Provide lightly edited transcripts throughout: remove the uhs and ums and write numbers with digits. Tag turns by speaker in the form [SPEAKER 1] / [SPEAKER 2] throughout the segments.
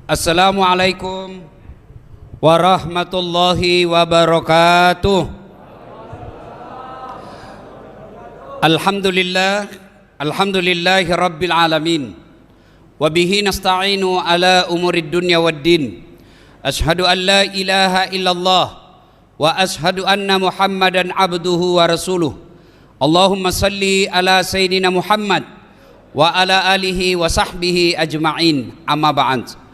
[SPEAKER 1] Assalamualaikum warahmatullahi wabarakatuh. Alhamdulillahi rabbil alamin. Wabihi nasta'inu ala umurid dunya waddin. Ashhadu an la ilaha illallah wa ashhadu anna Muhammadan abduhu wa rasuluh. Allahumma salli ala Sayyidina Muhammad wa ala alihi wa sahbihi ajma'in. Amma ba'd.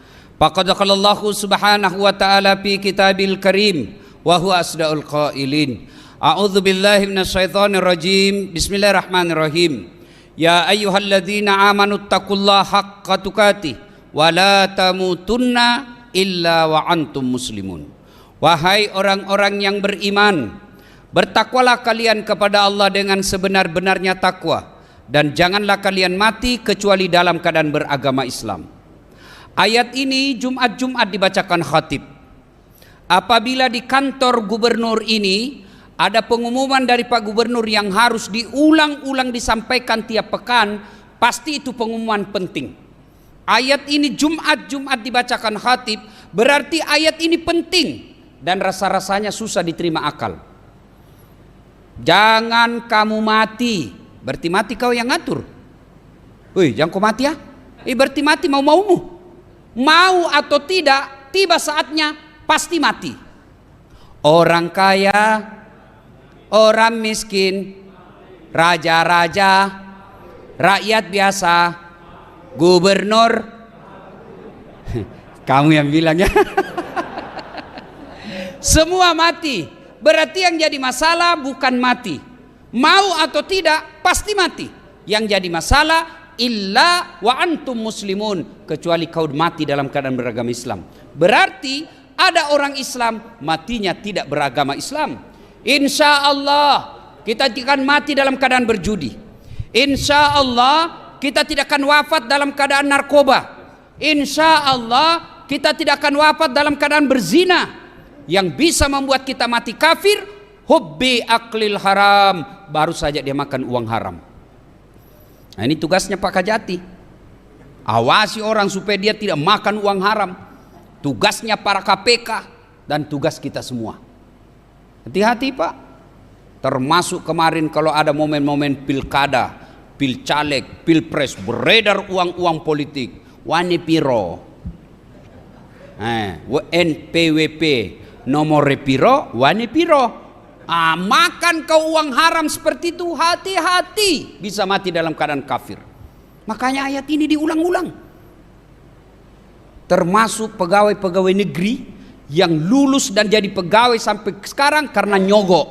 [SPEAKER 1] Faqad qala Allahu subhanahu wa ta'ala fi kitabil karim wa huwa asdaqul qailin. A'udzu billahi minasyaitonir rajim. Bismillahirrahmanirrahim. Ya ayyuhalladzina amanu taqullaha haqqa tuqatih wa la tamutunna illa wa antum muslimun. Wahai orang-orang yang beriman, bertakwalah kalian kepada Allah dengan sebenar-benarnya takwa, dan janganlah kalian mati kecuali dalam keadaan beragama Islam. Ayat ini Jumat-Jumat dibacakan khatib. Apabila di kantor gubernur ini ada pengumuman dari Pak Gubernur yang harus diulang-ulang disampaikan tiap pekan, pasti itu pengumuman penting. Ayat ini Jumat-Jumat dibacakan khatib, berarti ayat ini penting dan rasa-rasanya susah diterima akal. Jangan kamu mati, berarti mati kau yang ngatur. Wih, jangan kau mati ya. Berarti mati mau-maumu. Mau atau tidak, tiba saatnya pasti mati. Orang kaya, orang miskin, raja-raja, rakyat biasa, gubernur. Kamu yang bilang ya. Semua mati. Berarti yang jadi masalah bukan mati. Mau atau tidak pasti mati. Yang jadi masalah illa wa antum muslimun, kecuali kau mati dalam keadaan beragama Islam. Berarti ada orang Islam matinya tidak beragama Islam. Insya Allah kita tidak akan mati dalam keadaan berjudi. Insya Allah kita tidak akan wafat dalam keadaan narkoba. Insya Allah kita tidak akan wafat dalam keadaan berzina. Yang bisa membuat kita mati kafir, hubbi aklil haram, baru saja dia makan uang haram. Nah, ini tugasnya Pak Kajati. Awasi orang supaya dia tidak makan uang haram. Tugasnya para KPK dan tugas kita semua. Hati-hati Pak. Termasuk kemarin kalau ada momen-momen pilkada, pilcaleg, pilpres, beredar uang-uang politik. Wani piro, NPWP, nomor piro, wani piro. Makan kau uang haram seperti itu, hati-hati, bisa mati dalam keadaan kafir. Makanya ayat ini diulang-ulang. Termasuk pegawai-pegawai negeri yang lulus dan jadi pegawai sampai sekarang karena nyogok.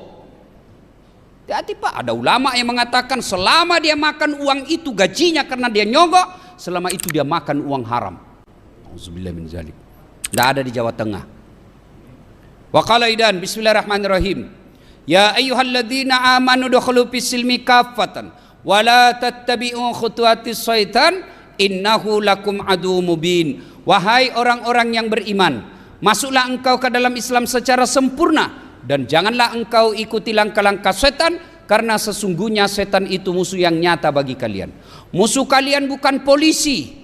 [SPEAKER 1] Hati-hati Pak, ada ulama yang mengatakan selama dia makan uang itu gajinya karena dia nyogok, selama itu dia makan uang haram. Auzubillahi min dzalik. Tidak ada di Jawa Tengah. Wa qala idan, bismillahirrahmanirrahim. Ya ayyuhalladzina amanu dukhulu fis-silmi kaffatan wa la tattabi'u khutuwatis syaitan innahu lakum aduwwum mubin. Wahai orang-orang yang beriman, masuklah engkau ke dalam Islam secara sempurna dan janganlah engkau ikuti langkah-langkah setan, karena sesungguhnya setan itu musuh yang nyata bagi kalian. Musuh kalian bukan polisi.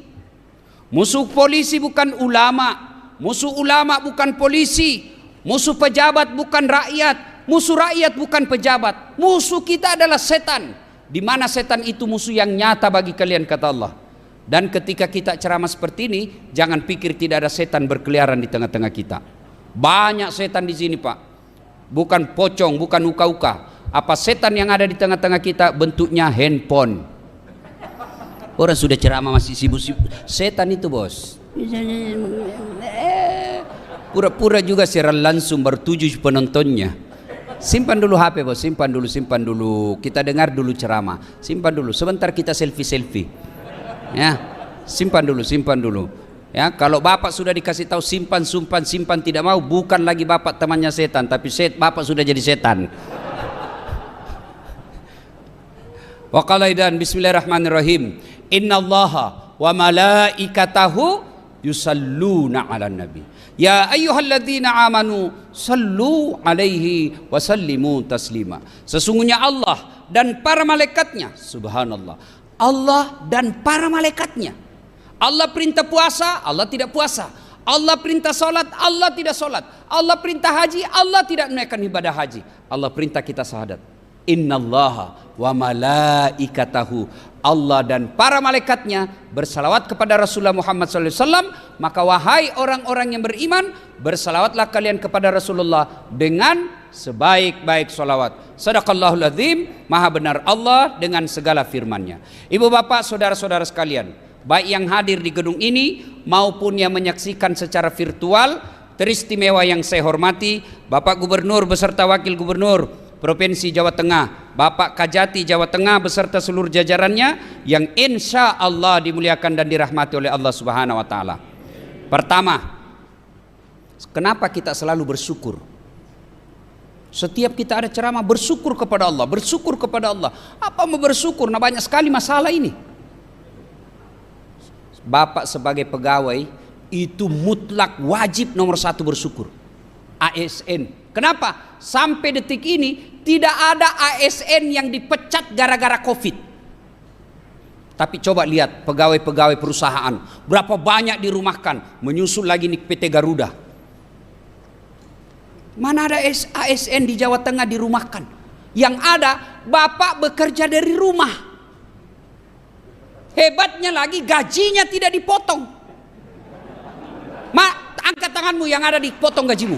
[SPEAKER 1] Musuh polisi bukan ulama. Musuh ulama bukan polisi. Musuh pejabat bukan rakyat. Musuh rakyat bukan pejabat. Musuh kita adalah setan. Di mana setan itu musuh yang nyata bagi kalian, kata Allah. Dan ketika kita ceramah seperti ini, jangan pikir tidak ada setan berkeliaran di tengah-tengah kita. Banyak setan di sini Pak. Bukan pocong, bukan uka-uka. Apa setan yang ada di tengah-tengah kita? Bentuknya handphone. Orang sudah ceramah masih sibuk-sibuk. Setan itu bos. Pura-pura juga siaran langsung bertuju penontonnya. Simpan dulu HP bos, simpan dulu. Kita dengar dulu ceramah. Simpan dulu, sebentar kita selfie. Ya, simpan dulu. Ya, kalau bapak sudah dikasih tahu simpan tidak mau, bukan lagi bapak temannya setan, tapi bapak sudah jadi setan. Wa qala idan, bismillahirrahmanirrahim. Innallaha wa malaikatahu yusalluna 'alan nabi. Ya ayyuhalladzina amanu sallu alaihi wa sallimu taslima. Sesungguhnya Allah dan para malaikatnya, subhanallah, Allah dan para malaikatnya. Allah perintah puasa, Allah tidak puasa. Allah perintah sholat, Allah tidak sholat. Allah perintah haji, Allah tidak menunaikan ibadah haji. Allah perintah kita syahadat. Innallaha wa malaikatahu, Allah dan para malaikatnya bersalawat kepada Rasulullah Muhammad SAW. Maka wahai orang-orang yang beriman, bersalawatlah kalian kepada Rasulullah dengan sebaik-baik salawat. Sadaqallahul azim, maha benar Allah dengan segala firman-Nya. Ibu bapak saudara-saudara sekalian, baik yang hadir di gedung ini maupun yang menyaksikan secara virtual, teristimewa yang saya hormati Bapak Gubernur beserta Wakil Gubernur Provinsi Jawa Tengah, Bapak Kajati Jawa Tengah beserta seluruh jajarannya yang insya Allah dimuliakan dan dirahmati oleh Allah Subhanahu wa Ta'ala. Pertama, kenapa kita selalu bersyukur? Setiap kita ada ceramah, bersyukur kepada Allah, bersyukur kepada Allah. Apa mau bersyukur? Nah, banyak sekali masalah ini. Bapak sebagai pegawai itu mutlak wajib nomor satu bersyukur. ASN. Kenapa? Sampai detik ini tidak ada ASN yang dipecat gara-gara COVID. Tapi coba lihat pegawai-pegawai perusahaan, berapa banyak dirumahkan, menyusul lagi nih PT Garuda. Mana ada ASN di Jawa Tengah dirumahkan? Yang ada Bapak bekerja dari rumah. Hebatnya lagi gajinya tidak dipotong. Angkat tanganmu yang ada dipotong gajimu.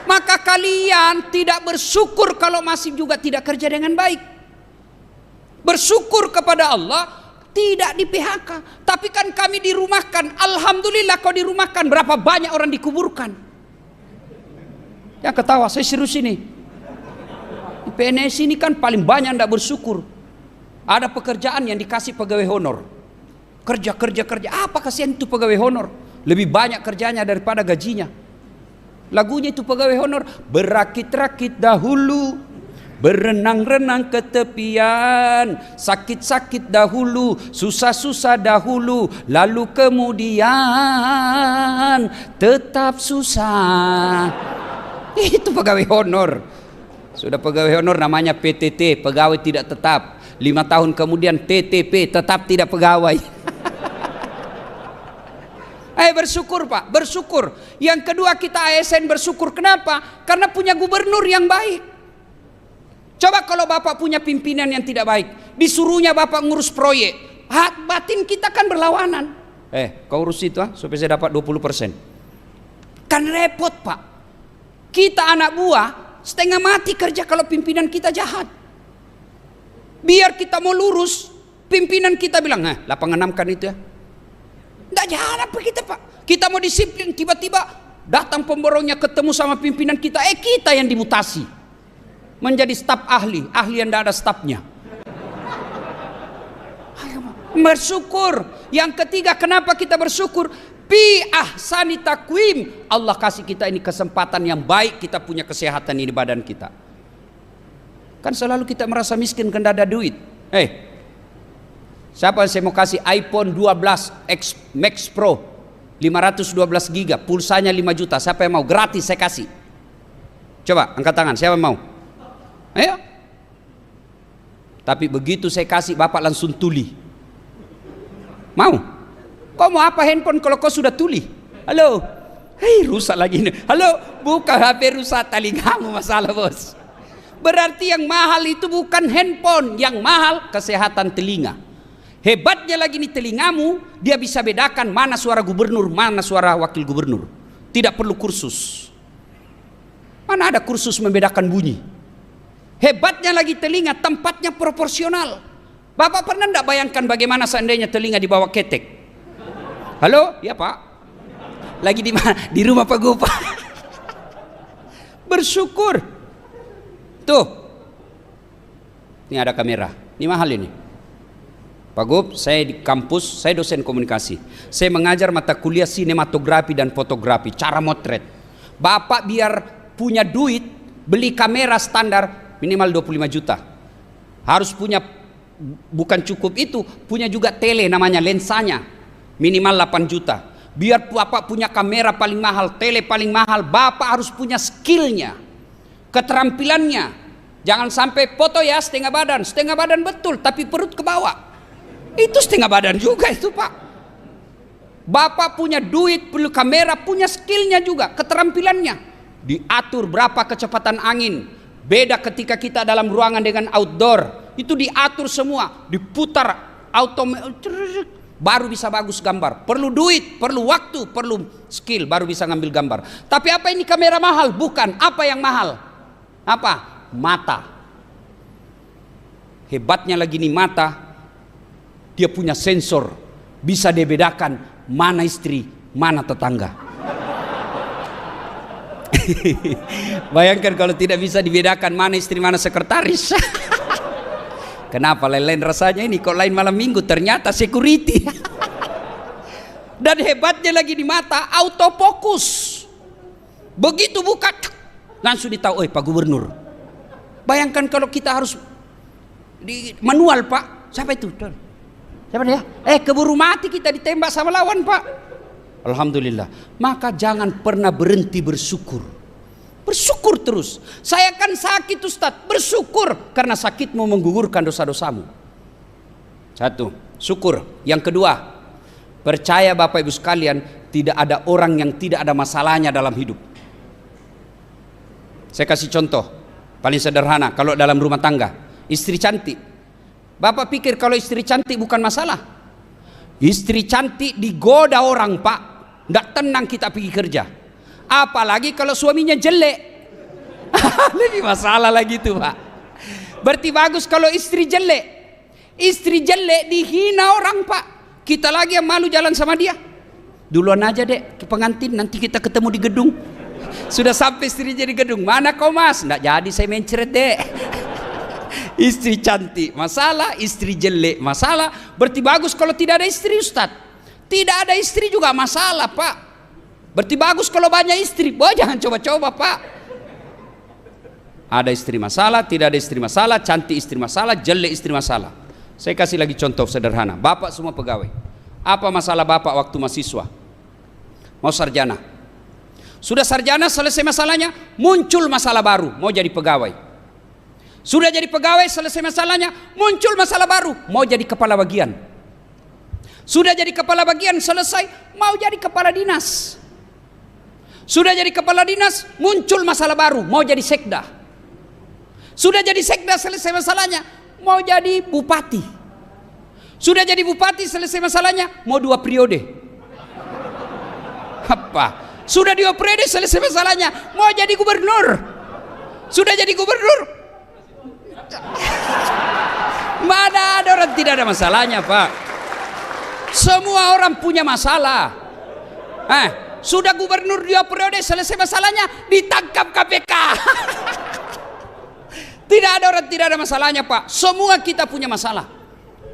[SPEAKER 1] Maka kalian tidak bersyukur kalau masih juga tidak kerja dengan baik. Bersyukur kepada Allah tidak di PHK. Tapi kan kami dirumahkan. Alhamdulillah kau dirumahkan. Berapa banyak orang dikuburkan. Yang ketawa, saya serius ini. Di PNS ini kan paling banyak tidak bersyukur. Ada pekerjaan yang dikasih pegawai honor. Kerja. Apa kasihan itu pegawai honor? Lebih banyak kerjanya daripada gajinya. Lagunya itu pegawai honor. Berakit-rakit dahulu, berenang-renang ke tepian, sakit-sakit dahulu, susah-susah dahulu, lalu kemudian tetap susah. Itu pegawai honor. Sudah pegawai honor namanya PTT, pegawai tidak tetap. 5 tahun kemudian TTP, tetap tidak pegawai. Bersyukur Pak, bersyukur. Yang kedua kita ASN bersyukur. Kenapa? Karena punya gubernur yang baik. Coba kalau Bapak punya pimpinan yang tidak baik, disuruhnya Bapak ngurus proyek, batin kita kan berlawanan. Kau urus itu supaya saya dapat 20%. Kan repot Pak. Kita anak buah setengah mati kerja kalau pimpinan kita jahat. Biar kita mau lurus, pimpinan kita bilang, 86 kan itu ya. Tidak jalan apa kita Pak. Kita mau disiplin, tiba-tiba datang pemborongnya ketemu sama pimpinan kita. Kita yang dimutasi menjadi staf ahli yang tidak ada stafnya. Bersyukur. Yang ketiga kenapa kita bersyukur? Bi ahsani takwim. Allah kasih kita ini kesempatan yang baik, kita punya kesehatan ini badan kita. Kan selalu kita merasa miskin karena ada duit. Siapa yang saya mau kasih iPhone 12 X Max Pro 512 giga, pulsanya 5 juta, siapa yang mau? Gratis saya kasih. Coba angkat tangan, siapa yang mau? Ayo. Tapi begitu saya kasih, Bapak langsung tuli. Mau? Kau mau apa handphone kalau kau sudah tuli? Halo? Rusak lagi ini. Halo? Bukan HP rusak, telingamu masalah bos. Berarti yang mahal itu bukan handphone, yang mahal kesehatan telinga. Hebatnya lagi nih telingamu, dia bisa bedakan mana suara gubernur, mana suara wakil gubernur. Tidak perlu kursus. Mana ada kursus membedakan bunyi. Hebatnya lagi telinga, tempatnya proporsional. Bapak pernah enggak bayangkan bagaimana seandainya telinga di bawah ketek? Halo? Ya Pak. Lagi di mana? Di rumah Pak Gupa. Bersyukur. Tuh. Ini ada kamera. Ini mahal ini. Pak Gub, saya di kampus, saya dosen komunikasi. Saya mengajar mata kuliah sinematografi dan fotografi, cara motret. Bapak biar punya duit, beli kamera standar minimal 25 juta. Harus punya, bukan cukup itu, punya juga tele namanya, lensanya. Minimal 8 juta. Biar Bapak punya kamera paling mahal, tele paling mahal, Bapak harus punya skillnya, keterampilannya. Jangan sampai foto ya setengah badan betul, tapi perut ke bawah. Itu setengah badan juga itu Pak. Bapak punya duit, perlu kamera, punya skillnya juga, keterampilannya. Diatur berapa kecepatan angin. Beda ketika kita dalam ruangan dengan outdoor. Itu diatur semua, diputar baru bisa bagus gambar. Perlu duit, perlu waktu, perlu skill, baru bisa ngambil gambar. Tapi apa ini kamera mahal? Bukan. Apa yang mahal? Apa? Mata. Hebatnya lagi nih mata, dia punya sensor, bisa dia bedakan mana istri, mana tetangga. Bayangkan kalau tidak bisa dibedakan mana istri, mana sekretaris. Kenapa lain-lain rasanya ini? Kok lain malam minggu? Ternyata security. Dan hebatnya lagi di mata, autofokus. Begitu buka, langsung ditahu, oh Pak Gubernur. Bayangkan kalau kita harus di manual, Pak. Siapa itu? Siapa dia? Keburu mati kita ditembak sama lawan, Pak. Alhamdulillah. Maka jangan pernah berhenti bersyukur. Bersyukur terus. Saya kan sakit, Ustaz. Bersyukur karena sakitmu menggugurkan dosa-dosamu. Satu, syukur. Yang kedua, percaya Bapak Ibu sekalian, tidak ada orang yang tidak ada masalahnya dalam hidup. Saya kasih contoh paling sederhana. Kalau dalam rumah tangga, istri cantik, Bapak pikir kalau istri cantik bukan masalah? Istri cantik digoda orang, Pak. Nggak tenang kita pergi kerja. Apalagi kalau suaminya jelek. Lebih masalah lagi tuh, Pak. Berarti bagus kalau istri jelek. Istri jelek dihina orang, Pak. Kita lagi yang malu jalan sama dia. Duluan aja dek ke pengantin, nanti kita ketemu di gedung. Sudah sampai istrinya di gedung. Mana kau mas? Nggak jadi, saya mencret dek. Istri cantik masalah, istri jelek masalah. Berarti bagus kalau tidak ada istri, Ustaz. Tidak ada istri juga masalah, Pak. Berarti bagus kalau banyak istri. Wah, jangan coba-coba, Pak. Ada istri masalah, tidak ada istri masalah, cantik istri masalah, jelek istri masalah. Saya kasih lagi contoh sederhana. Bapak semua pegawai. Apa masalah Bapak waktu mahasiswa? Mau sarjana. Sudah sarjana, selesai masalahnya, muncul masalah baru, mau jadi pegawai. Sudah jadi pegawai, selesai masalahnya, muncul masalah baru, mau jadi kepala bagian. Sudah jadi kepala bagian, selesai, mau jadi kepala dinas. Sudah jadi kepala dinas, muncul masalah baru, mau jadi sekda. Sudah jadi sekda, selesai masalahnya, mau jadi bupati. Sudah jadi bupati, selesai masalahnya, mau 2 periode. Apa? Sudah 2 periode, selesai masalahnya, mau jadi gubernur. Sudah jadi gubernur, mana ada orang tidak ada masalahnya, Pak? Semua orang punya masalah. Sudah gubernur 2 periode, selesai masalahnya, ditangkap KPK. Tidak ada orang tidak ada masalahnya, Pak. Semua kita punya masalah.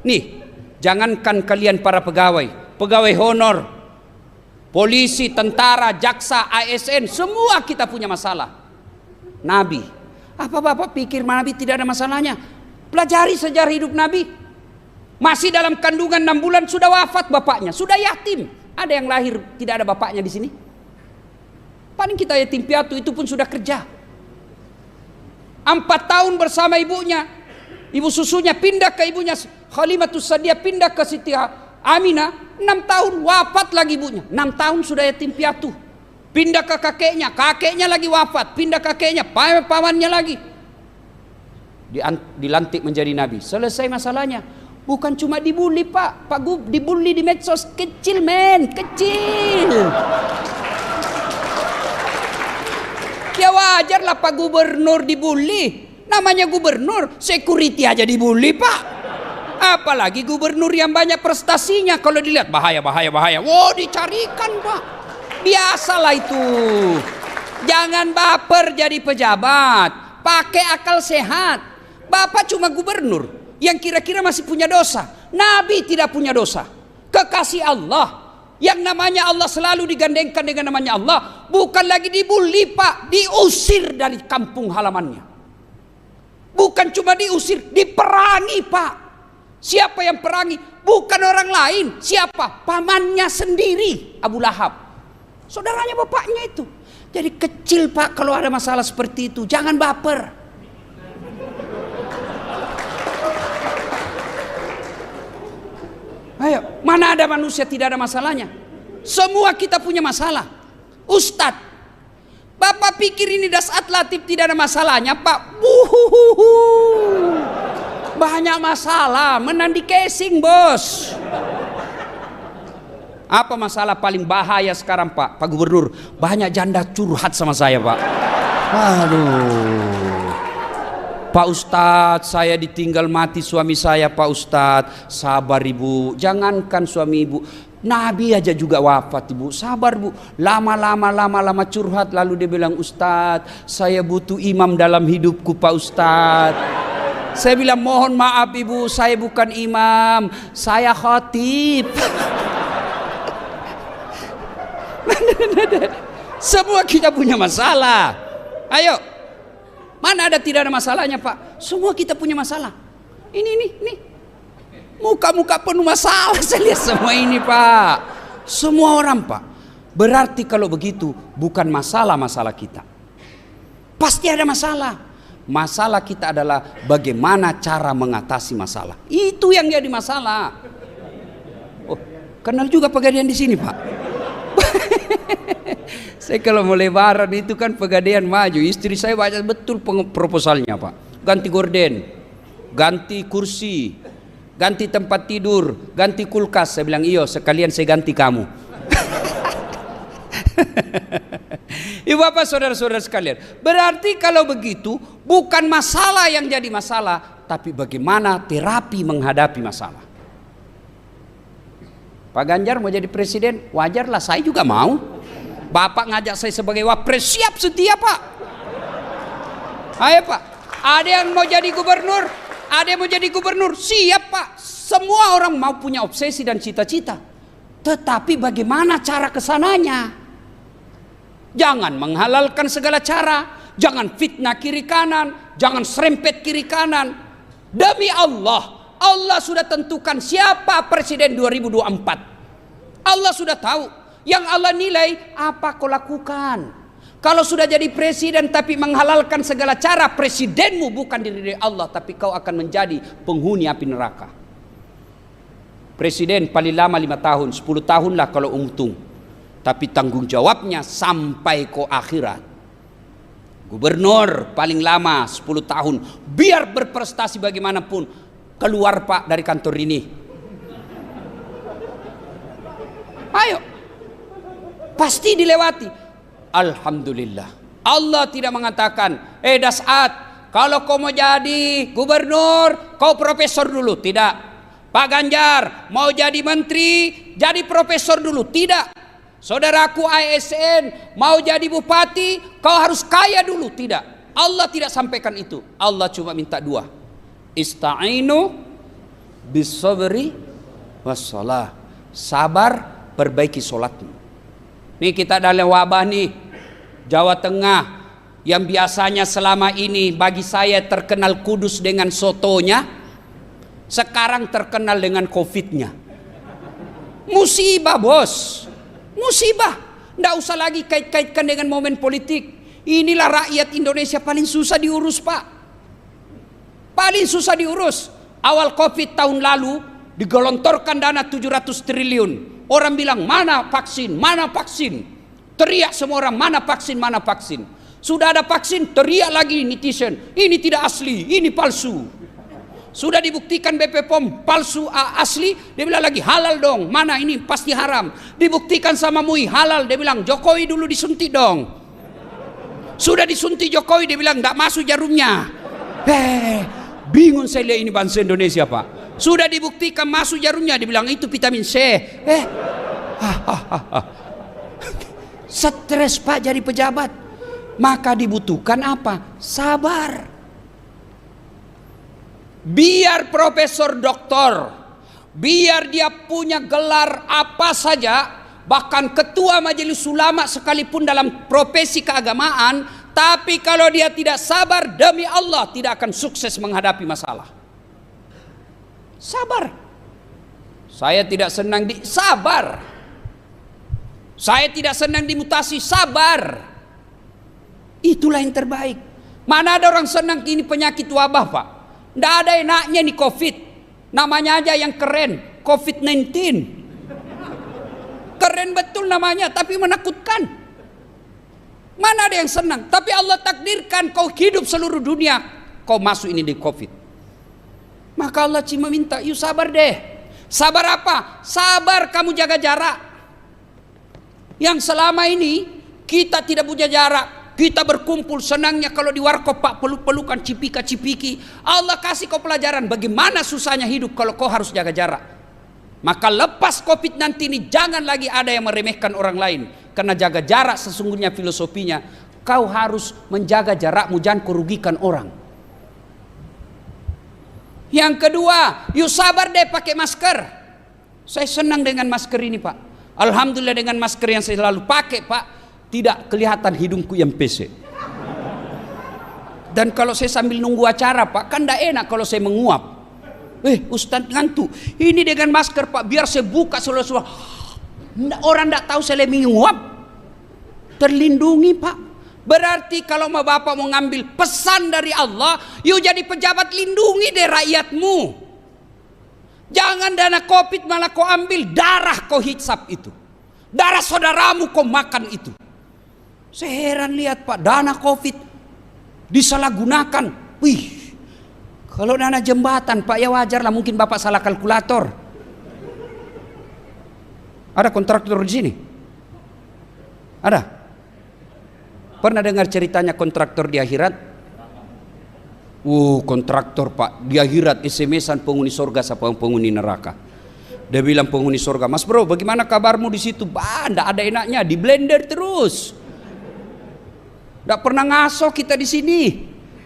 [SPEAKER 1] Nih, jangankan kalian para pegawai, pegawai honor, polisi, tentara, jaksa, ASN, semua kita punya masalah. Nabi, apa Bapak pikir Nabi tidak ada masalahnya? Pelajari sejarah hidup Nabi. Masih dalam kandungan 6 bulan sudah wafat bapaknya, sudah yatim. Ada yang lahir tidak ada bapaknya di sini? Paling kita yatim piatu, itu pun sudah kerja. 4 tahun bersama ibunya, ibu susunya pindah ke ibunya Khalimatus Sa'diyah, pindah ke Siti Aminah. 6 tahun wafat lagi ibunya. 6 tahun sudah yatim piatu. Pindah ke kakeknya, kakeknya lagi wafat, pindah kakeknya, pamannya lagi. Dilantik menjadi nabi. Selesai masalahnya. Bukan cuma dibully, Pak. Dibully di medsos, kecil men, kecil. Ya wajar lah Pak Gubernur dibully. Namanya gubernur, security aja dibully, Pak. Apalagi gubernur yang banyak prestasinya. Kalau dilihat bahaya. Wow, dicarikan, Pak. Biasalah itu. Jangan baper jadi pejabat. Pakai akal sehat. Bapak cuma gubernur yang kira-kira masih punya dosa. Nabi tidak punya dosa. Kekasih Allah. Yang namanya Allah selalu digandengkan dengan namanya Allah. Bukan lagi dibully, Pak. Diusir dari kampung halamannya. Bukan cuma diusir, diperangi, Pak. Siapa yang perangi? Bukan orang lain. Siapa? Pamannya sendiri, Abu Lahab. Saudaranya bapaknya itu. Jadi kecil, Pak, kalau ada masalah seperti itu. Jangan baper. Ayo, mana ada manusia tidak ada masalahnya? Semua kita punya masalah. Ustadz, Bapak pikir ini Dasat Latif tidak ada masalahnya, Pak? Buhuhuhu. Banyak masalah, menandi casing, bos. Apa masalah paling bahaya sekarang, Pak Gubernur? Banyak janda curhat sama saya, Pak. Aduh. Pak Ustadz, saya ditinggal mati suami saya, Pak Ustadz. Sabar Ibu, jangankan suami Ibu, Nabi aja juga wafat Ibu. Sabar Bu. Lama curhat, lalu dia bilang, Ustadz, saya butuh imam dalam hidupku, Pak Ustadz. Saya bilang, mohon maaf Ibu, saya bukan imam, saya khatib. Semua kita punya masalah. Ayo, mana ada tidak ada masalahnya, Pak? Semua kita punya masalah. Ini. Muka-muka penuh masalah saya lihat semua ini, Pak. Semua orang, Pak. Berarti kalau begitu bukan masalah-masalah kita. Pasti ada masalah. Masalah kita adalah bagaimana cara mengatasi masalah. Itu yang jadi masalah. Oh, kenal juga Pegadaian di sini, Pak. Saya kalau mau lebaran itu kan Pegadaian maju. Istri saya baca betul proposalnya, Pak. Ganti gorden, ganti kursi, ganti tempat tidur, ganti kulkas. Saya bilang, iyo sekalian saya ganti kamu. Ibu bapak saudara-saudara sekalian, berarti kalau begitu bukan masalah yang jadi masalah, tapi bagaimana terapi menghadapi masalah. Pak Ganjar mau jadi presiden, wajarlah, saya juga mau. Bapak ngajak saya sebagai wapres, siap setia Pak. Ayo Pak, ada yang mau jadi gubernur, ada yang mau jadi gubernur, siap Pak. Semua orang mau punya obsesi dan cita-cita, tetapi bagaimana cara kesananya? Jangan menghalalkan segala cara, jangan fitnah kiri kanan, jangan serempet kiri kanan. Demi Allah, Allah sudah tentukan siapa presiden 2024. Allah sudah tahu. Yang Allah nilai apa kau lakukan. Kalau sudah jadi presiden tapi menghalalkan segala cara, presidenmu bukan diri Allah, tapi kau akan menjadi penghuni api neraka. Presiden paling lama 5 tahun, 10 tahun lah kalau untung. Tapi tanggung jawabnya sampai ke akhirat. Gubernur paling lama 10 tahun, biar berprestasi bagaimanapun, keluar Pak dari kantor ini. Ayo, pasti dilewati. Alhamdulillah, Allah tidak mengatakan, Dasat, kalau kau mau jadi gubernur, kau profesor dulu. Tidak. Pak Ganjar mau jadi menteri, jadi profesor dulu. Tidak. Saudaraku ASN mau jadi bupati, kau harus kaya dulu. Tidak. Allah tidak sampaikan itu. Allah cuma minta 2. Ista'inu bis-sabri was-shalah. Sabar, perbaiki sholatmu. Nih kita dalam wabah nih, Jawa Tengah, yang biasanya selama ini bagi saya terkenal kudus dengan sotonya, sekarang terkenal dengan COVID-nya. Musibah bos, musibah. Nggak usah lagi kait-kaitkan dengan momen politik. Inilah rakyat Indonesia paling susah diurus Pak. Paling susah diurus. Awal COVID tahun lalu digelontorkan dana 700 triliun. Orang bilang mana vaksin, mana vaksin. Teriak semua orang mana vaksin, mana vaksin. Sudah ada vaksin, teriak lagi netizen. Ini tidak asli, ini palsu. Sudah dibuktikan BP POM palsu asli, dia bilang lagi halal dong. Mana ini pasti haram. Dibuktikan sama MUI halal, dia bilang Jokowi dulu disuntik dong. Sudah disuntik Jokowi, dia bilang nggak masuk jarumnya. Bingung saya lihat ini bangsa Indonesia Pak. Sudah dibuktikan masuk jarumnya, dibilang itu vitamin C. Stres Pak jadi pejabat. Maka dibutuhkan apa? Sabar. Biar profesor doktor, biar dia punya gelar apa saja, bahkan ketua majelis ulama sekalipun dalam profesi keagamaan, tapi kalau dia tidak sabar, demi Allah tidak akan sukses menghadapi masalah. Sabar. Saya tidak senang sabar. Saya tidak senang dimutasi, sabar. Itulah yang terbaik. Mana ada orang senang ini penyakit wabah Pak. Tidak ada enaknya nih COVID. Namanya aja yang keren, COVID-19. Keren betul betul namanya, tapi menakutkan. Mana ada yang senang? Tapi Allah takdirkan kau hidup seluruh dunia, kau masuk ini di COVID. Maka Allah cuma minta, yuk sabar deh. Sabar apa? Sabar kamu jaga jarak. Yang selama ini kita tidak punya jarak, kita berkumpul senangnya kalau di warkop pak peluk-pelukan cipika-cipiki. Allah kasih kau pelajaran bagaimana susahnya hidup kalau kau harus jaga jarak. Maka lepas COVID nanti ini jangan lagi ada yang meremehkan orang lain. Karena jaga jarak sesungguhnya filosofinya kau harus menjaga jarakmu, jangan kerugikan orang. Yang kedua, yuk sabar deh pakai masker. Saya senang dengan masker ini pak. Alhamdulillah dengan masker yang saya selalu pakai pak, tidak kelihatan hidungku yang pesek. Dan kalau saya sambil nunggu acara pak, kan tidak enak kalau saya menguap. Ustadz ngantuk. Ini dengan masker pak, biar saya buka seluruh orang tidak tahu saya menguap. Terlindungi pak. Berarti kalau mau bapak mau ngambil pesan dari Allah, yuk jadi pejabat, lindungi deh rakyatmu. Jangan dana COVID malah kau ambil, darah kau hisap itu, darah saudaramu kau makan itu. Saya heran lihat pak, dana COVID disalahgunakan. Wih, kalau dana jembatan pak ya wajar lah, mungkin bapak salah kalkulator. Ada kontraktor di sini? Ada? Pernah dengar ceritanya kontraktor di akhirat? Kontraktor pak di akhirat SMS-an penghuni surga sama penghuni neraka. Dia bilang penghuni surga, Mas bro bagaimana kabarmu di situ? Nggak ada enaknya, di blender terus. Nggak pernah ngaso kita di sini.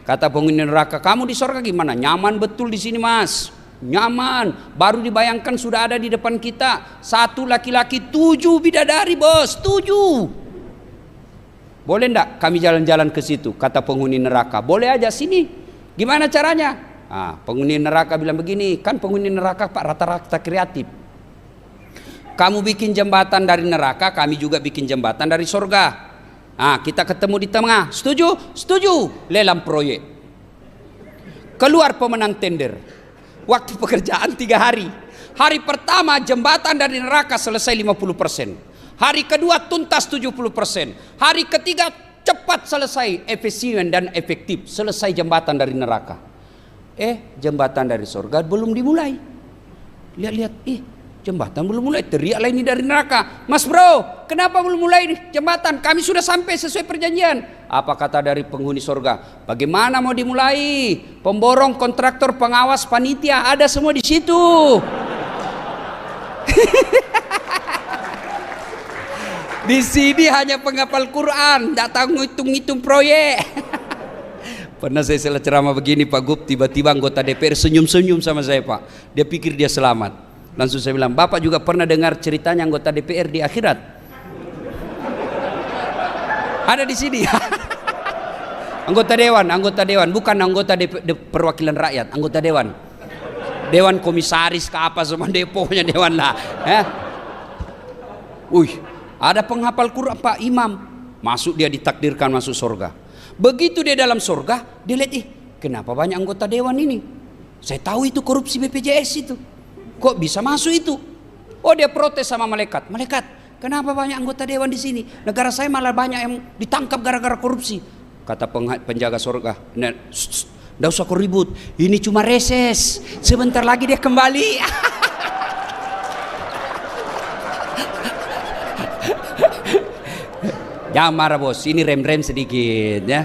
[SPEAKER 1] Kata penghuni neraka, kamu di surga gimana? Nyaman betul di sini mas. Nyaman, baru dibayangkan sudah ada di depan kita 1 laki-laki 7 bidadari bos, 7. Boleh enggak kami jalan-jalan ke situ? Kata penghuni neraka, boleh aja sini. Gimana caranya? Penghuni neraka bilang begini, kan penghuni neraka pak rata-rata kreatif. Kamu bikin jembatan dari neraka, kami juga bikin jembatan dari surga. Kita ketemu di tengah, setuju? Setuju. Lelang proyek. Keluar pemenang tender. Waktu pekerjaan 3 hari. Hari pertama jembatan dari neraka selesai 50%. Hari kedua tuntas 70%. Hari ketiga cepat selesai, efisien dan efektif. Selesai jembatan dari neraka. Jembatan dari surga belum dimulai. Lihat-lihat, jembatan belum mulai. Teriaklah ini dari neraka. Mas bro, kenapa belum mulai nih jembatan? Kami sudah sampai sesuai perjanjian. Apa kata dari penghuni surga? Bagaimana mau dimulai? Pemborong, kontraktor, pengawas, panitia ada semua di situ. Di sini hanya penghafal Quran, tidak tahu ngitung-ngitung proyek. Pernah saya salah ceramah begini Pak Gub, tiba-tiba anggota DPR senyum-senyum sama saya Pak. Dia pikir dia selamat. Langsung saya bilang, Bapak juga pernah dengar ceritanya anggota DPR di akhirat? Ada di sini. Anggota dewan, bukan anggota perwakilan rakyat, anggota dewan. Dewan komisaris ke apa semua deponya dewan lah. Ada penghafal Quran Pak Imam, masuk dia ditakdirkan masuk surga. Begitu dia dalam surga, dia lihat kenapa banyak anggota dewan ini? Saya tahu itu korupsi BPJS itu. Kok bisa masuk itu? Dia protes sama malaikat. Malaikat, kenapa banyak anggota dewan di sini? Negara saya malah banyak yang ditangkap gara-gara korupsi. Kata penjaga surga, nggak usah kau ribut. Ini cuma reses. Sebentar lagi dia kembali. Jangan marah bos, ini rem-rem sedikit ya.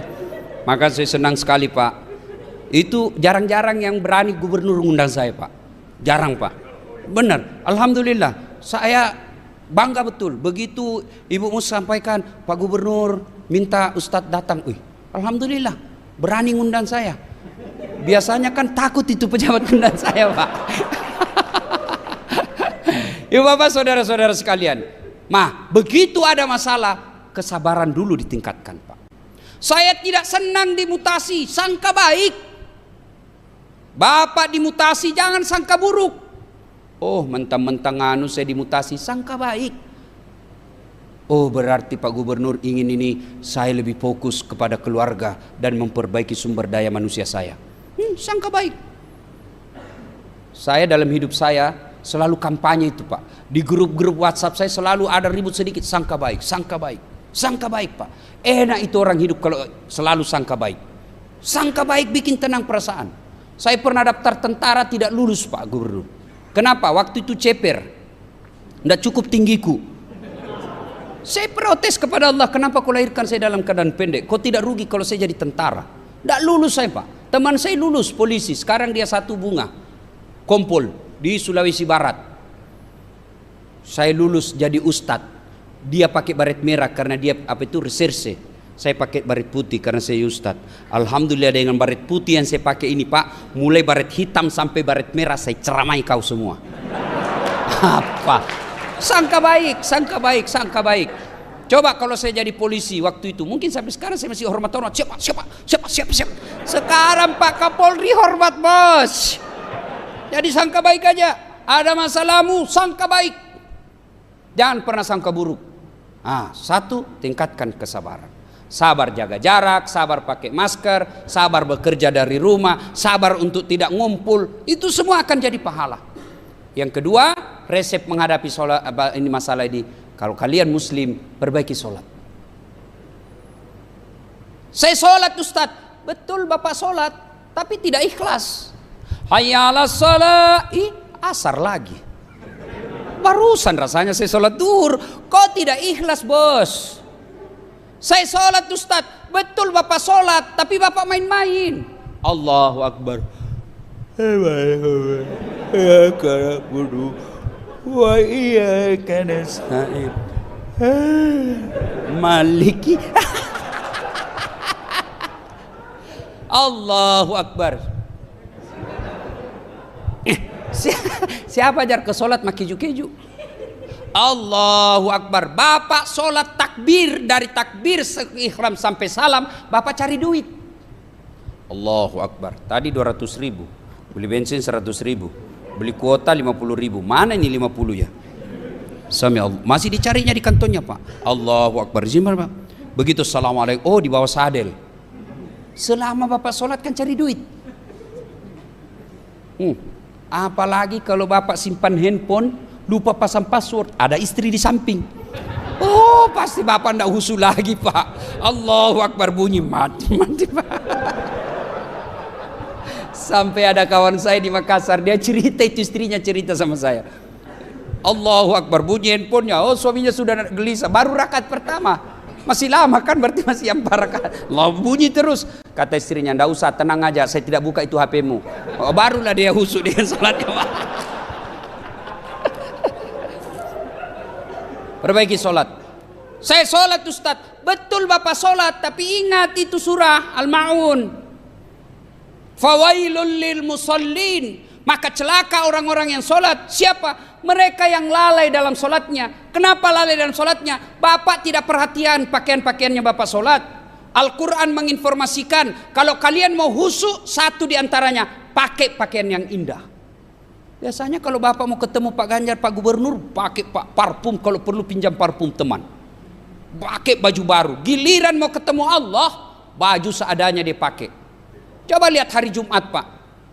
[SPEAKER 1] Maka saya senang sekali Pak. Itu jarang-jarang yang berani gubernur undang saya Pak. Jarang Pak. Benar, alhamdulillah. Saya bangga betul. Begitu Ibu Mus sampaikan, Pak Gubernur minta Ustadz datang. Alhamdulillah, berani ngundang saya. Biasanya kan takut itu pejabat ngundang saya Pak. Ibu Bapak saudara-saudara sekalian. Begitu ada masalah, kesabaran dulu ditingkatkan Pak. Saya tidak senang dimutasi, sangka baik. Bapak dimutasi jangan sangka buruk. Mentang-mentang saya dimutasi, sangka baik. Berarti Pak Gubernur ingin ini saya lebih fokus kepada keluarga dan memperbaiki sumber daya manusia saya. Sangka baik. Saya dalam hidup saya selalu kampanye itu Pak. Di grup-grup WhatsApp saya selalu ada ribut sedikit, sangka baik, sangka baik, sangka baik Pak. Enak itu orang hidup kalau selalu sangka baik. Sangka baik bikin tenang perasaan. Saya pernah daftar tentara tidak lulus Pak Gubernur. Kenapa? Waktu itu ceper, tidak cukup tinggiku. Saya protes kepada Allah, kenapa kau lahirkan saya dalam keadaan pendek? Kau tidak rugi kalau saya jadi tentara? Tidak lulus saya Pak. Teman saya lulus polisi, sekarang dia satu bunga kompol di Sulawesi Barat. Saya lulus jadi ustadz. Dia pakai baret merah karena dia reserse. Saya pakai baret putih karena saya ustadz. Alhamdulillah dengan baret putih yang saya pakai ini Pak, mulai baret hitam sampai baret merah saya ceramai kau semua. Apa? Sangka baik, sangka baik, sangka baik. Coba kalau saya jadi polisi waktu itu, mungkin sampai sekarang saya masih hormat orang. Siapa. Sekarang Pak Kapolri hormat bos. Jadi sangka baik aja. Ada masalahmu, sangka baik. Jangan pernah sangka buruk. Satu, tingkatkan kesabaran. Sabar jaga jarak, sabar pakai masker, sabar bekerja dari rumah, sabar untuk tidak ngumpul. Itu semua akan jadi pahala. Yang kedua, resep menghadapi masalah ini. Kalau kalian muslim, perbaiki sholat. Saya sholat Ustaz. Betul Bapak sholat, tapi tidak ikhlas. Hayya 'alas shalah, asar lagi. Barusan rasanya saya sholat duhur. Kok tidak ikhlas bos? Saya sholat Ustaz. Betul Bapak sholat, tapi Bapak main-main. Allahu Akbar. Wa iyyaka nasta'in. Maliki. Allahu Akbar. Siapa ajar ke sholat maki keju? Allahu Akbar. Bapak sholat takbir, dari takbir ihram sampai salam, Bapak cari duit. Allahu Akbar. Tadi 200.000, beli bensin 100.000, beli kuota 50.000. Mana ini 50 ya? Sami Allah. Masih dicarinya di kantonnya Pak. Allahu Akbar. Zimbal Pak. Begitu assalamualaikum. Oh, di bawah sadel. Selama Bapak sholat kan cari duit. Apalagi kalau Bapak simpan handphone, lupa pasang password, ada istri di samping. Oh, pasti Bapak ndak husu lagi Pak. Allahu Akbar, bunyi mati Pak. Sampai ada kawan saya di Makassar, dia cerita, itu istrinya cerita sama saya. Allahu Akbar, bunyi handphonenya. Oh, suaminya sudah gelisah, baru rakaat pertama. Masih lama kan, berarti masih 4 rakaat. Lah bunyi terus. Kata istrinya, ndak usah, tenang aja, saya tidak buka itu HP-mu. Oh, barulah dia husuk dengan salatnya. Perbaiki sholat. Saya sholat Ustaz. Betul Bapak sholat, tapi ingat itu surah Al-Ma'un. Fawailul lil musallin. Maka celaka orang-orang yang sholat. Siapa? Mereka yang lalai dalam sholatnya. Kenapa lalai dalam sholatnya? Bapak tidak perhatian pakaian-pakaiannya Bapak sholat. Al-Quran menginformasikan, kalau kalian mau husu, satu diantaranya, pakai pakaian yang indah. Biasanya kalau Bapak mau ketemu Pak Ganjar, Pak Gubernur, pakai parfum, kalau perlu pinjam parfum teman. Pakai baju baru. Giliran mau ketemu Allah, baju seadanya dia pakai. Coba lihat hari Jumat Pak.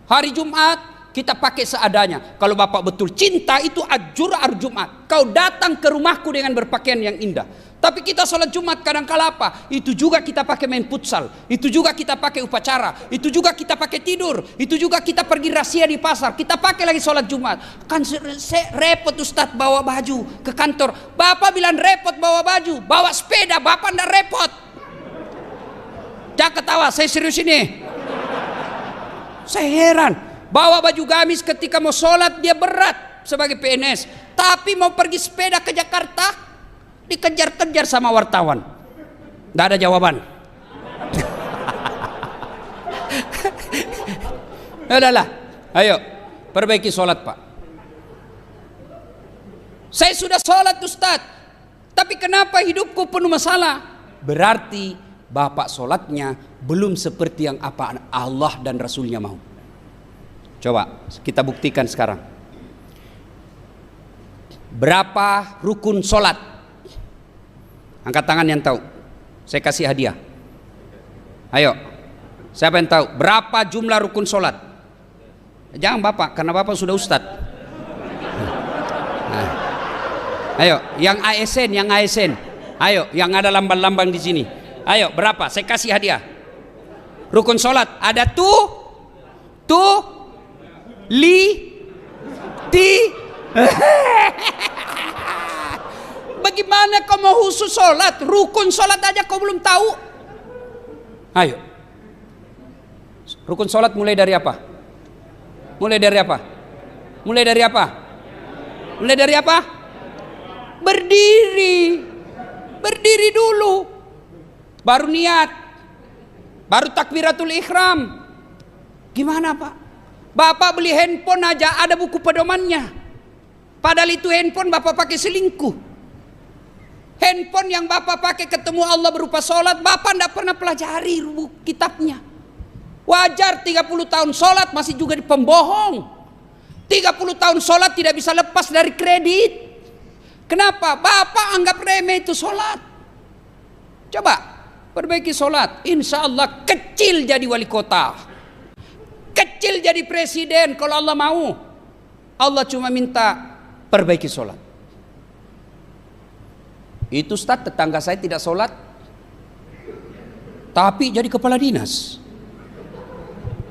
[SPEAKER 1] Hari Jumat kita pakai seadanya. Kalau Bapak betul cinta, itu ajur Jumat. Kau datang ke rumahku dengan berpakaian yang indah. Tapi kita sholat Jumat kadang-kala apa? Itu juga kita pakai main futsal. Itu juga kita pakai upacara. Itu juga kita pakai tidur. Itu juga kita pergi rahasia di pasar. Kita pakai lagi sholat Jumat. Kan repot Ustadz bawa baju ke kantor. Bapak bilang repot bawa baju. Bawa sepeda, Bapak ndak repot. Jangan ketawa, saya serius ini. Saya heran. Bawa baju gamis ketika mau sholat dia berat sebagai PNS. Tapi mau pergi sepeda ke Jakarta, dikejar-kejar sama wartawan. Tidak ada jawaban. Udahlah, ayo perbaiki sholat Pak. Saya sudah sholat Ustaz, tapi kenapa hidupku penuh masalah? Berarti Bapak sholatnya belum seperti yang apa Allah dan Rasulnya mau. Coba kita buktikan sekarang. Berapa rukun sholat? Angkat tangan yang tahu. Saya kasih hadiah. Ayo. Siapa yang tahu? Berapa jumlah rukun sholat? Jangan Bapak, karena Bapak sudah ustadz. Ayo, yang ASN, yang ASN. Ayo, yang ada lambang-lambang di sini. Ayo, berapa? Saya kasih hadiah. Rukun sholat ada li, ti. Bagaimana kau mau khusus sholat? Rukun sholat aja kau belum tahu. Ayo. Rukun sholat mulai dari apa? Mulai dari apa? Mulai dari apa? Mulai dari apa? Berdiri. Berdiri dulu. Baru niat. Baru takbiratul ihram. Gimana Pak? Bapak beli handphone aja ada buku pedomannya. Padahal itu handphone Bapak pakai selingkuh. Handphone yang Bapak pakai ketemu Allah berupa sholat, Bapak tidak pernah pelajari kitabnya. Wajar 30 tahun sholat masih juga di pembohong. 30 tahun sholat tidak bisa lepas dari kredit. Kenapa? Bapak anggap remeh itu sholat. Coba perbaiki sholat, insya Allah kecil jadi wali kota, kecil jadi presiden kalau Allah mau. Allah cuma minta perbaiki sholat. Itu Ustaz, tetangga saya tidak sholat tapi jadi kepala dinas.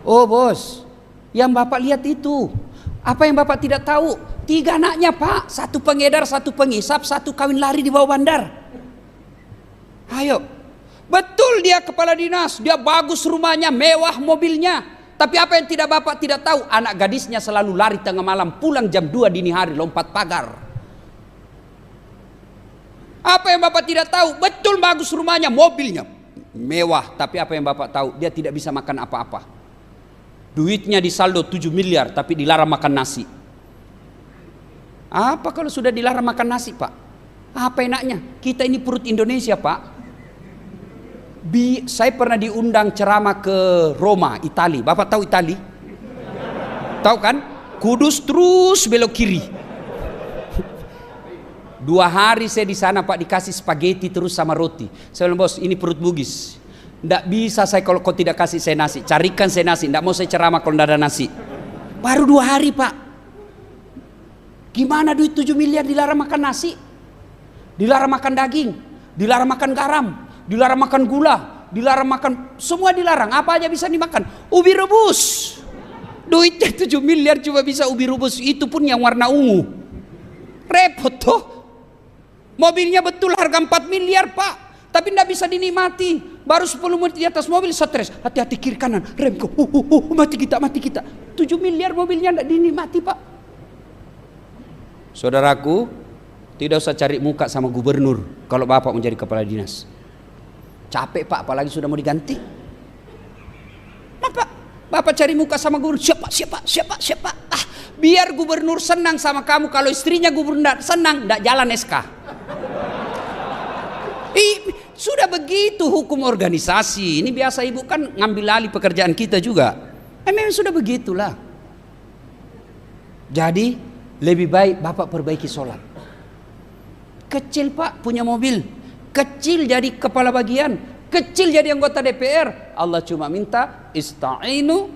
[SPEAKER 1] Oh bos, yang Bapak lihat itu apa yang Bapak tidak tahu? 3 anaknya Pak, 1 pengedar, 1 penghisap, 1 kawin lari di bawah bandar. Ayo, betul dia kepala dinas, dia bagus rumahnya, mewah mobilnya. Tapi apa yang tidak Bapak tidak tahu? Anak gadisnya selalu lari tengah malam, pulang jam 2 dini hari, lompat pagar. Apa yang Bapak tidak tahu? Betul bagus rumahnya, mobilnya mewah. Tapi apa yang Bapak tahu? Dia tidak bisa makan apa-apa. Duitnya di saldo 7 miliar, tapi dilarang makan nasi. Apa kalau sudah dilarang makan nasi Pak? Apa enaknya? Kita ini perut Indonesia Pak. Saya pernah diundang ceramah ke Roma, Itali. Bapak tahu Itali? Tahu kan? Kudus terus belok kiri. 2 hari saya di sana Pak, dikasih spaghetti terus sama roti. Saya bilang, bos ini perut Bugis. Tidak bisa saya kalau kau tidak kasih saya nasi. Carikan saya nasi, tidak mau saya ceramah kalau tidak ada nasi. Baru 2 hari Pak. Gimana duit 7 miliar dilarang makan nasi? Dilarang makan daging, dilarang makan garam, dilarang makan gula, dilarang makan, semua dilarang. Apa aja bisa dimakan? Ubi rebus. Duitnya 7 miliar cuma bisa ubi rebus, itu pun yang warna ungu. Repot toh. Mobilnya betul harga 4 miliar Pak, tapi tidak bisa dinikmati. Baru 10 menit di atas mobil stres. Hati-hati kiri kanan, rem kok. Mati kita, mati kita. 7 miliar mobilnya tidak dinikmati Pak. Saudaraku, tidak usah cari muka sama gubernur kalau Bapak menjadi kepala dinas. Capek Pak, apalagi sudah mau diganti. Bapak cari muka sama gubernur, siapa? Biar gubernur senang sama kamu. Kalau istrinya gubernur senang, tidak jalan SK. Sudah begitu hukum organisasi. Ini biasa ibu kan ngambil alih pekerjaan kita juga. Memang sudah begitulah. Jadi lebih baik Bapak perbaiki sholat. Kecil Pak punya mobil, kecil jadi kepala bagian, kecil jadi anggota DPR. Allah cuma minta ista'inu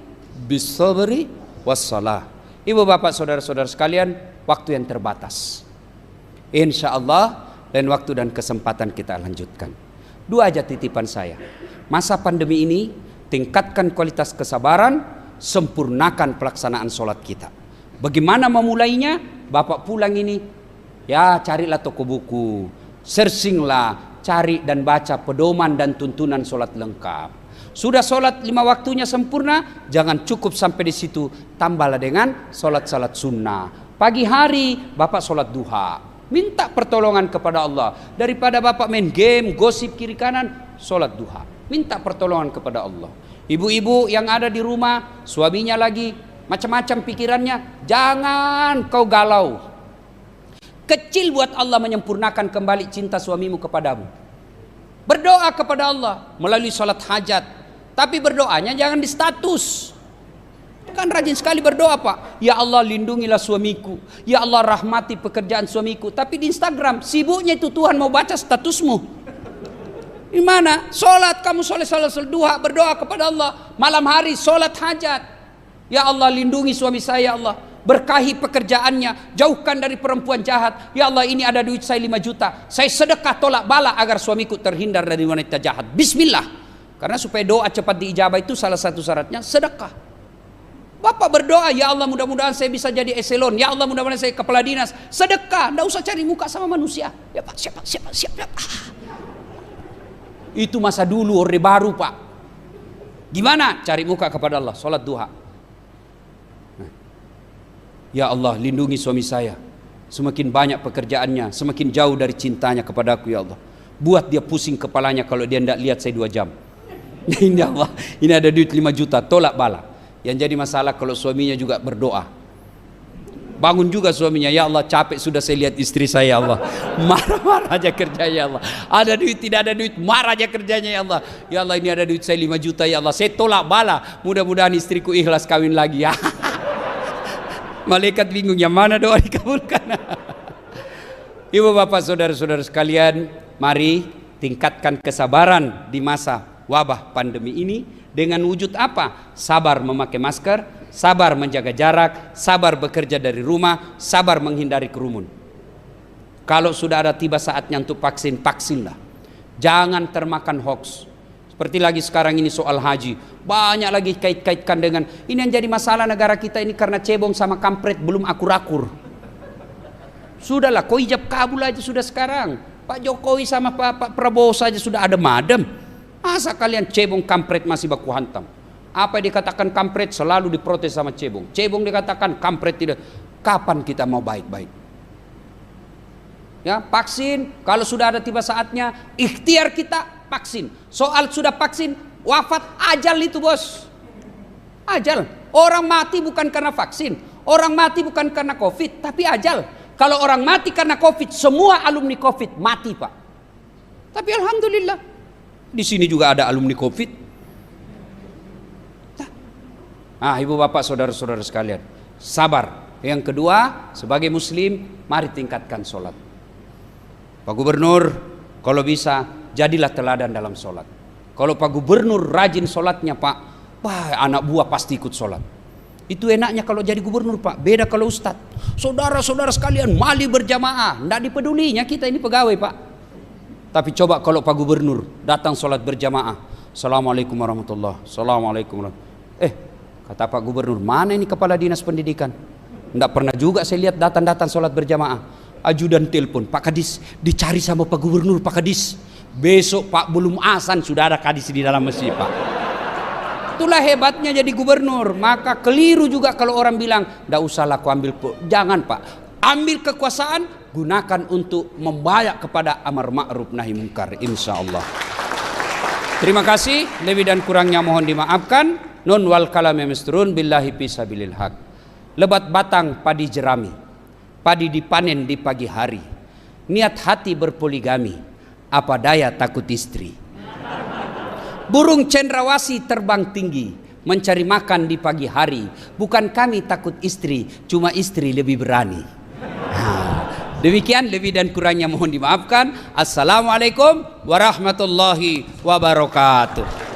[SPEAKER 1] bis-sabri was-salah. Ibu bapak saudara-saudara sekalian, waktu yang terbatas. Insya Allah lain waktu dan kesempatan kita lanjutkan. 2 aja titipan saya. Masa pandemi ini tingkatkan kualitas kesabaran, sempurnakan pelaksanaan sholat kita. Bagaimana memulainya? Bapak pulang ini, ya carilah toko buku, searchinglah, cari dan baca pedoman dan tuntunan sholat lengkap. Sudah sholat 5 waktunya sempurna, jangan cukup sampai di situ, tambahlah dengan sholat-sholat sunnah. Pagi hari Bapak sholat duha, minta pertolongan kepada Allah. Daripada Bapak main game, gosip kiri kanan, sholat duha, minta pertolongan kepada Allah. Ibu-ibu yang ada di rumah, suaminya lagi macam-macam pikirannya, jangan kau galau. Kecil buat Allah menyempurnakan kembali cinta suamimu kepadamu. Berdoa kepada Allah melalui sholat hajat. Tapi berdoanya jangan di status. Kan rajin sekali berdoa Pak. Ya Allah lindungilah suamiku, ya Allah rahmati pekerjaan suamiku. Tapi di Instagram sibuknya itu Tuhan mau baca statusmu. Di mana? Sholat, kamu sholat duha, berdoa kepada Allah. Malam hari sholat hajat. Ya Allah lindungi suami saya ya Allah. berkahi pekerjaannya, jauhkan dari perempuan jahat. Ya Allah, ini ada duit saya 5 juta, saya sedekah tolak bala agar suamiku terhindar dari wanita jahat. Bismillah. Karena supaya doa cepat diijabah itu salah satu syaratnya sedekah. Bapak berdoa, ya Allah mudah-mudahan saya bisa jadi eselon, ya Allah mudah-mudahan saya kepala dinas. Sedekah, tidak usah cari muka sama manusia. Ya Pak, siapa. Itu masa dulu, Orde Baru Pak. Gimana? Cari muka kepada Allah, sholat duha. Ya Allah, lindungi suami saya. Semakin banyak pekerjaannya, semakin jauh dari cintanya kepadaku ya Allah. Buat dia pusing kepalanya kalau dia tidak lihat saya 2 jam. Ini Allah, ini ada duit 5 juta, tolak bala. Yang jadi masalah kalau suaminya juga berdoa. Bangun juga suaminya, ya Allah capek sudah saya lihat istri saya ya Allah. Marah-marah aja kerjanya ya Allah. Ada duit, tidak ada duit, marah aja kerjanya ya Allah. Ya Allah, ini ada duit saya 5 juta ya Allah. Saya tolak bala, mudah-mudahan istriku ikhlas kawin lagi ya. Malaikat bingung, yang mana doa dikabulkan. Ibu bapak saudara-saudara sekalian, mari tingkatkan kesabaran di masa wabah pandemi ini. Dengan wujud apa? Sabar memakai masker, sabar menjaga jarak, sabar bekerja dari rumah, sabar menghindari kerumun. Kalau sudah ada tiba saatnya untuk vaksin, vaksinlah. Jangan termakan hoax. Seperti lagi sekarang ini soal haji, banyak lagi kait-kaitkan dengan ini yang jadi masalah negara kita ini karena cebong sama kampret belum akur-akur. Sudahlah, kau ijab kabul aja sudah sekarang. Pak Jokowi sama Pak Prabowo saja sudah ada madem. Masa kalian cebong kampret masih baku hantam? Apa yang dikatakan kampret selalu diprotes sama cebong. Cebong dikatakan kampret tidak. Kapan kita mau baik-baik? Ya, vaksin kalau sudah ada tiba saatnya, ikhtiar kita vaksin. Soal sudah vaksin, wafat ajal itu bos. Ajal. Orang mati bukan karena vaksin. Orang mati bukan karena COVID, tapi ajal. Kalau orang mati karena COVID, semua alumni COVID mati Pak. Tapi alhamdulillah, di sini juga ada alumni COVID. Nah, ibu bapak saudara-saudara sekalian, sabar. Yang kedua, sebagai muslim, mari tingkatkan sholat. Pak Gubernur, kalau bisa, jadilah teladan dalam sholat. Kalau Pak Gubernur rajin sholatnya Pak, wah anak buah pasti ikut sholat. Itu enaknya kalau jadi gubernur Pak, beda kalau ustadz. Saudara-saudara sekalian, mali berjamaah, tidak dipedulinya kita ini pegawai Pak. Tapi coba kalau Pak Gubernur datang sholat berjamaah, Assalamualaikum warahmatullahi wabarakatuh, Assalamualaikum warahmatullahi. Kata Pak Gubernur, mana ini kepala dinas pendidikan? Tidak pernah juga saya lihat datang sholat berjamaah. Ajudan telepon, Pak Kadis dicari sama Pak Gubernur, Pak Kadis. Besok Pak belum azan sudah ada Kadis di dalam masjid Pak. Itulah hebatnya jadi gubernur. Maka keliru juga kalau orang bilang, tidak usahlah aku ambil. Jangan Pak, ambil kekuasaan, gunakan untuk membayak kepada amar ma'ruf nahi mungkar, insya Allah. Terima kasih, lebih dan kurangnya mohon dimaafkan. Nun wal kalam misturun billahi fisabilil haq. Lebat batang padi jerami, padi dipanen di pagi hari. Niat hati berpoligami, apa daya takut istri. Burung cendrawasih terbang tinggi, mencari makan di pagi hari. Bukan kami takut istri, cuma istri lebih berani. Demikian, lebih dan kurangnya mohon dimaafkan. Assalamualaikum warahmatullahi wabarakatuh.